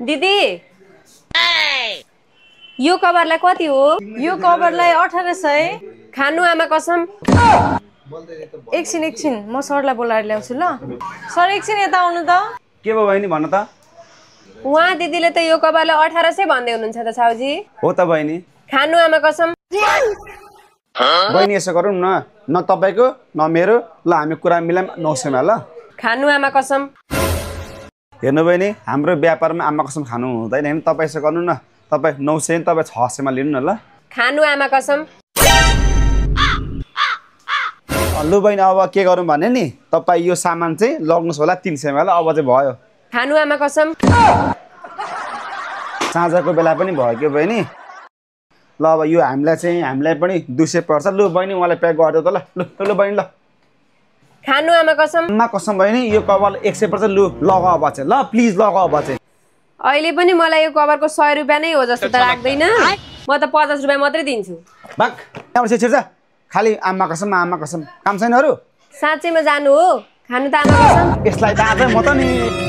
दिदी यो कभरलाई कति हो? यो कभरलाई 1800। खानु आमा कसम। एकछिन म सरलाई बोलाएर ल्याउँछु ल। सर एकछिन यता आउनु त। के भयो बहिनी भन त। उहाँ दिदीले त यो कभरलाई 1800 भन्दै हुनुहुन्छ त साउजी। हो त बहिनी। खानु आमा कसम। बहिनी यसो गरौँ न तपाईँको न मेरो, ल हामी कुरा मिलाम 900 मा ल। खानु आमा कसम। हेर्नु बहिनी हाम्रो व्यापारमा आमा कसम खानु हुँदैन हैन। तपाईँ यसो गर्नु न, तपाईँ 900 तपाईँ 600 मा लिनु न ल। खानु आमा कसम। लु बहिनी अब के गरौँ भने नि तपाईँ यो सामान चाहिँ लग्नुहोस् होला 300 मा ल। अब चाहिँ भयो। खानु आमा कसम। साँझको बेला पनि भयो के बहिनी। ल अब यो हामीलाई पनि 200 पर्छ। लु बहिनी मलाई प्याक गरिदिऊ त ल। लु बहिनी ल। खानु आमा कसम। आमा कसम बहिनी यो कभर 100 पर्छ। लु लग अब चाहिँ ल, प्लिज लग अब चाहिँ। अहिले पनि मलाई यो कभरको 100 रुपियाँ नै हो जस्तो त लाग्दैन। म त 50 रुपियाँ मात्रै दिन्छु। भाग त्यहाँबाट छिर्छ। खालि आमा कसम काम छैन अरू। साँच्चैमा जानु हो? खानु त आमा कसम। यसलाई त आज म त नि